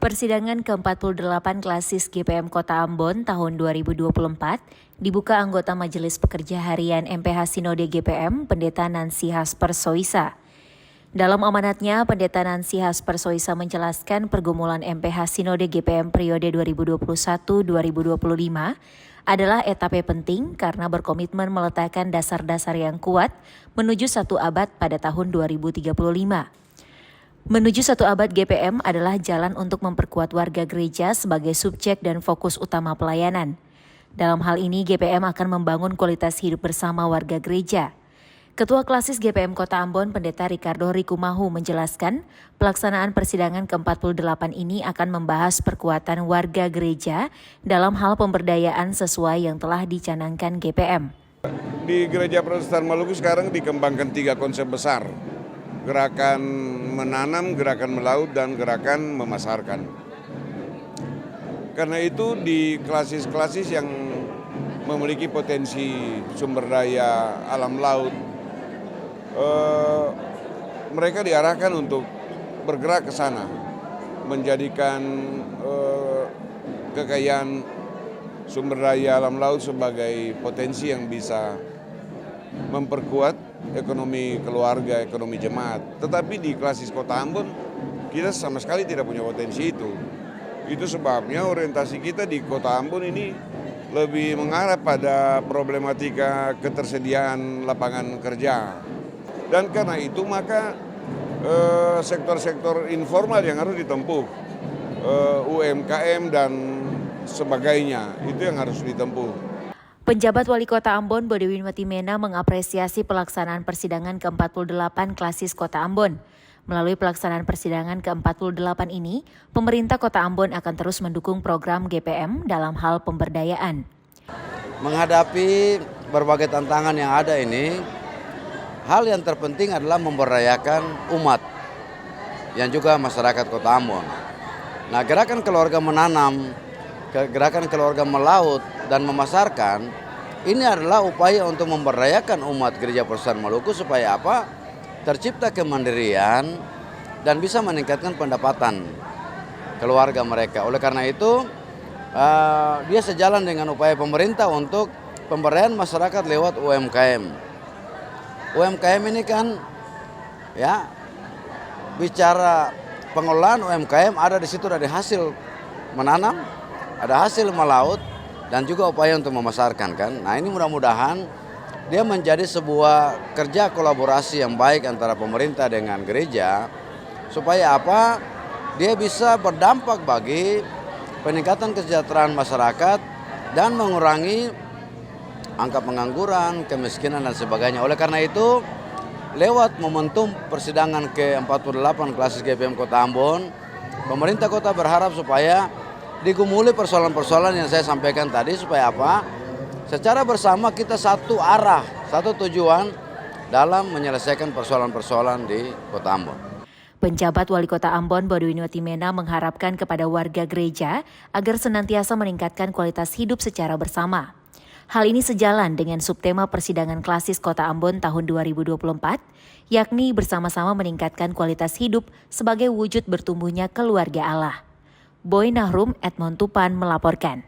Persidangan ke-48 klasis GPM Kota Ambon tahun 2024 dibuka anggota Majelis Pekerja Harian MPH Sinode GPM, Pendeta Nancy Hasper Soisa. Dalam amanatnya, Pendeta Nancy Hasper Soisa menjelaskan pergumulan MPH Sinode GPM periode 2021-2025 adalah etape penting karena berkomitmen meletakkan dasar-dasar yang kuat menuju satu abad pada tahun 2035. Menuju satu abad GPM adalah jalan untuk memperkuat warga gereja sebagai subjek dan fokus utama pelayanan. Dalam hal ini, GPM akan membangun kualitas hidup bersama warga gereja. Ketua Klasis GPM Kota Ambon, Pendeta Ricardo Rikumahu menjelaskan, pelaksanaan persidangan ke-48 ini akan membahas perkuatan warga gereja dalam hal pemberdayaan sesuai yang telah dicanangkan GPM. Di Gereja Protestan Maluku sekarang dikembangkan 3 konsep besar. Gerakan menanam, gerakan melaut, dan gerakan memasarkan. Karena itu di klasis-klasis yang memiliki potensi sumber daya alam laut, mereka diarahkan untuk bergerak ke sana, menjadikan kekayaan sumber daya alam laut sebagai potensi yang bisa memperkuat ekonomi keluarga, ekonomi jemaat. Tetapi di klasis Kota Ambon, kita sama sekali tidak punya potensi itu. Itu sebabnya orientasi kita di Kota Ambon ini lebih mengarah pada problematika ketersediaan lapangan kerja. Dan karena itu maka sektor-sektor informal yang harus ditempuh, UMKM dan sebagainya, itu yang harus ditempuh. Penjabat Wali Kota Ambon, Bodewinwati Mena, mengapresiasi pelaksanaan persidangan ke-48 klasis Kota Ambon. Melalui pelaksanaan persidangan ke-48 ini, pemerintah Kota Ambon akan terus mendukung program GPM dalam hal pemberdayaan. Menghadapi berbagai tantangan yang ada ini, hal yang terpenting adalah memberdayakan umat yang juga masyarakat Kota Ambon. Nah, gerakan keluarga menanam, gerakan keluarga melaut dan memasarkan, ini adalah upaya untuk memberdayakan umat Gereja Protestan Maluku supaya apa? Tercipta kemandirian dan bisa meningkatkan pendapatan keluarga mereka. Oleh karena itu, dia sejalan dengan upaya pemerintah untuk pemberdayaan masyarakat lewat UMKM. UMKM ini kan ya bicara pengelolaan UMKM, ada di situ ada hasil menanam, ada hasil melaut, dan juga upaya untuk memasarkan kan. Nah, ini mudah-mudahan dia menjadi sebuah kerja kolaborasi yang baik antara pemerintah dengan gereja supaya apa? Dia bisa berdampak bagi peningkatan kesejahteraan masyarakat dan mengurangi angka pengangguran, kemiskinan dan sebagainya. Oleh karena itu, lewat momentum persidangan ke-48 klasis GPM Kota Ambon, pemerintah kota berharap supaya digumuli persoalan-persoalan yang saya sampaikan tadi supaya apa? Secara bersama kita satu arah, satu tujuan dalam menyelesaikan persoalan-persoalan di Kota Ambon. Penjabat Wali Kota Ambon, Bodewinwati Mena, mengharapkan kepada warga gereja agar senantiasa meningkatkan kualitas hidup secara bersama. Hal ini sejalan dengan subtema persidangan klasis Kota Ambon tahun 2024, yakni bersama-sama meningkatkan kualitas hidup sebagai wujud bertumbuhnya keluarga Allah. Boy Nahrum, Edmond Tupan melaporkan.